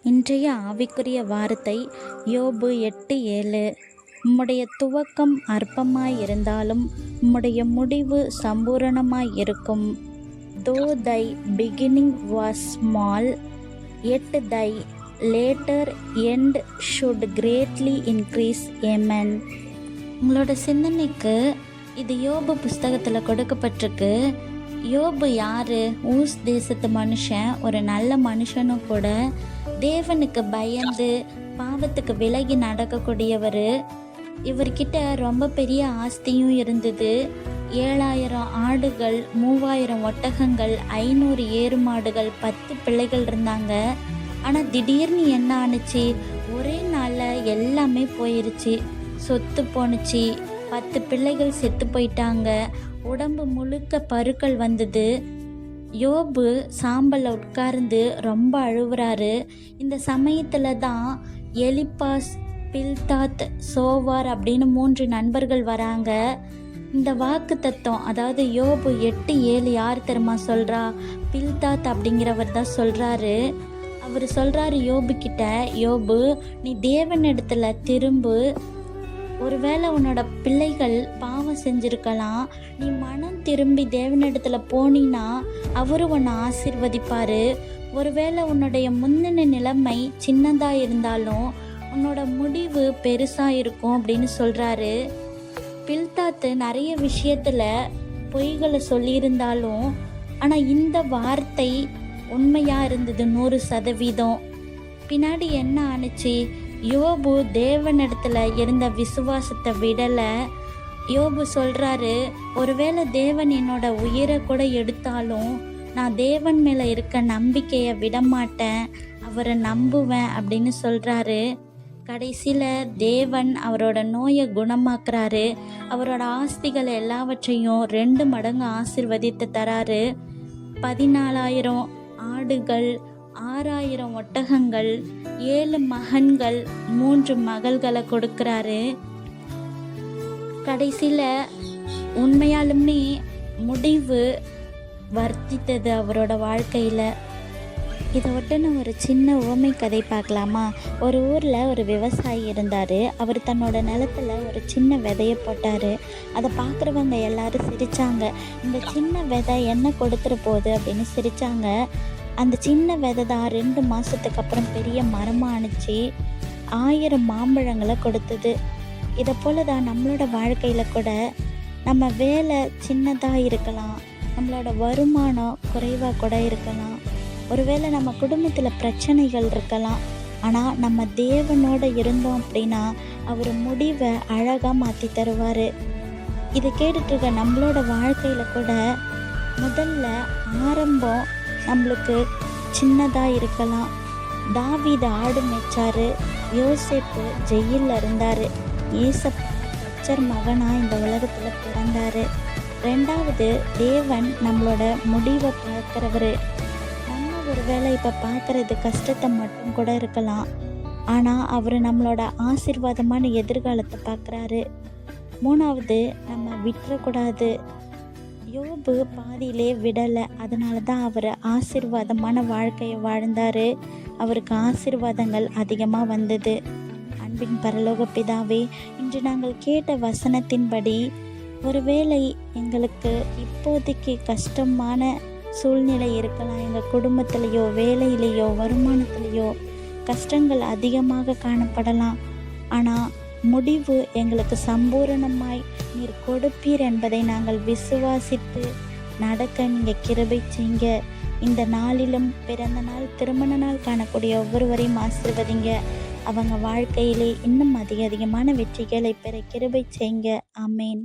இன்றைய ஆவிக்குரிய வார்த்தை யோபு 8:7. உம்முடைய துவக்கம் அற்பமாயிருந்தாலும் உம்முடைய முடிவு சம்பூரணமாயிருக்கும். Though thy beginning was small, yet thy later end should greatly increase. Amen. உங்களோட சிந்தனைக்கு இது யோபு புஸ்தகத்தில் கொடுக்கப்பட்டிருக்கு. யோபு யாரு? ஊஸ் தேசத்து மனுஷன், ஒரு நல்ல மனுஷனும் கூட. தேவனுக்கு பயந்து பாவத்துக்கு விலகி நடக்கக்கூடியவர். இவர்கிட்ட ரொம்ப பெரிய ஆஸ்தியும் இருந்தது. 7,000 ஆடுகள், 3,000 ஒட்டகங்கள், 500 ஏறு மாடுகள், 10 பிள்ளைகள் இருந்தாங்க. ஆனால் திடீர்னு என்ன ஆணுச்சு? ஒரே நாளில் எல்லாமே போயிருச்சு. சொத்து போணுச்சு. 10 பிள்ளைகள் செத்து போயிட்டாங்க. உடம்பு முழுக்க பருக்கள் வந்தது. யோபு சாம்பலில் உட்கார்ந்து ரொம்ப அழுவுறாரு. இந்த சமயத்தில் தான் எலிப்பாஸ், பில்தாத், சோவார் அப்படின்னு 3 நண்பர்கள் வராங்க. இந்த வாக்கு தத்துவம், அதாவது யோபு 8:7 யார் தெரியுமா சொல்கிறா? பில்தாத் அப்படிங்கிறவர் தான் சொல்கிறாரு. அவர் சொல்கிறாரு யோபு கிட்ட, யோபு, நீ தேவனிடத்துல திரும்பு. ஒருவேளை உன்னோட பிள்ளைகள் பாவம் செஞ்சுருக்கலாம். நீ மனம் திரும்பி தேவனிடத்துல போனீன்னா அவரு உன்னை ஆசீர்வதிப்பார். ஒருவேளை உன்னுடைய முந்தின நிலைமை சின்னதாக இருந்தாலும் உன்னோட முடிவு பெருசாக இருக்கும் அப்படின்னு சொல்கிறாரு. பில்தாத்து நிறைய விஷயத்தில் பொய்களை சொல்லியிருந்தாலும் ஆனால் இந்த வார்த்தை உண்மையாக இருந்தது 100%. பின்னாடி என்ன ஆணுச்சு? யோபு தேவனிடத்துல இருந்த விசுவாசத்தை விடலை. யோபு சொல்கிறாரு, ஒருவேளை தேவன் என்னோட உயிரை கூட எடுத்தாலும் நான் தேவன் மேலே இருக்க நம்பிக்கையை விடமாட்டேன், அவரை நம்புவேன் அப்படின்னு சொல்கிறாரு. கடைசியில் தேவன் அவரோட நோயை குணமாக்குறாரு. அவரோட ஆஸ்திகள் எல்லாவற்றையும் 2 மடங்கு ஆசீர்வதித்து தராரு. 14,000 ஆடுகள், 6,000 ஒட்டகங்கள், 7 மகன்கள், 3 மகள்களை கொடுக்குறாரு. கடைசியில் உண்மையாலுமே முடிவு வர்த்தித்தது அவரோட வாழ்க்கையில். இதை ஒட்டுன்னு ஒரு சின்ன உவமை கதை பார்க்கலாமா? ஒரு ஊரில் ஒரு விவசாயி இருந்தார். அவர் தன்னோட நிலத்தில் ஒரு சின்ன விதையை போட்டார். அதை பார்க்குறவங்க எல்லாரும் சிரித்தாங்க. இந்த சின்ன விதை என்ன கொடுத்துட போகுது அப்படின்னு சிரித்தாங்க. அந்த சின்ன விதை தான் 2 மாதத்துக்கு அப்புறம் பெரிய மரமாக அனுச்சு 1000 மாம்பழங்களை கொடுத்தது. இதை போல தான் நம்மளோட வாழ்க்கையில் கூட நம்ம வேலை சின்னதாக இருக்கலாம், நம்மளோட வருமானம் குறைவாக கூட இருக்கலாம், ஒருவேளை நம்ம குடும்பத்தில் பிரச்சனைகள் இருக்கலாம். ஆனால் நம்ம தேவனோடு இருந்தோம் அப்படின்னா அவர் முடிவை அழகாக மாற்றி தருவார். இதை கேட்டுட்ருக்க நம்மளோட வாழ்க்கையில் கூட முதல்ல ஆரம்பம் நம்மளுக்கு சின்னதாக இருக்கலாம். தாவீது ஆடு மேய்ச்சாரு. யோசேப்பு ஜெயிலில் இருந்தார். ஏசப்பா தச்சர் மகனாக இந்த உலகத்தில் பிறந்தார். 2வது, தேவன் நம்மளோட முடிவை பார்க்குறவர். நம்ம ஒரு வேளை இப்போ பார்க்குறது கஷ்டத்தை மட்டும் கூட இருக்கலாம், ஆனால் அவர் நம்மளோட ஆசீர்வாதமான எதிர்காலத்தை பார்க்குறாரு. 3வது, நம்ம விட்டுறக்கூடாது. யோபு பாதியிலே விடலை. அதனால தான் அவர் ஆசீர்வாதமான வாழ்க்கையை வாழ்ந்தார். அவருக்கு ஆசீர்வாதங்கள் அதிகமாக வந்தது. அன்பின் பரலோக பிதாவே, இன்று நாங்கள் கேட்ட வசனத்தின்படி ஒருவேளை எங்களுக்கு இப்போதைக்கு கஷ்டமான சூழ்நிலை இருக்கலாம். எங்கள் குடும்பத்திலேயோ வேலையிலேயோ வருமானத்திலேயோ கஷ்டங்கள் அதிகமாக காணப்படலாம். ஆனால் முடிவு எங்களுக்கு சம்பூரணமாய் நீர் கொடுப்பீர் என்பதை நாங்கள் விசுவாசித்து நடக்க நீங்கள் கிருபை செய்யுங்க. இந்த நாளிலும் பிறந்த நாள், திருமண நாள் காணக்கூடிய ஒவ்வொருவரையும் ஆசீர்வதிங்க. அவங்க வாழ்க்கையிலே இன்னும் அதிகமான வெற்றிகளை பெற கிருபை செய்யுங்க. ஆமேன்.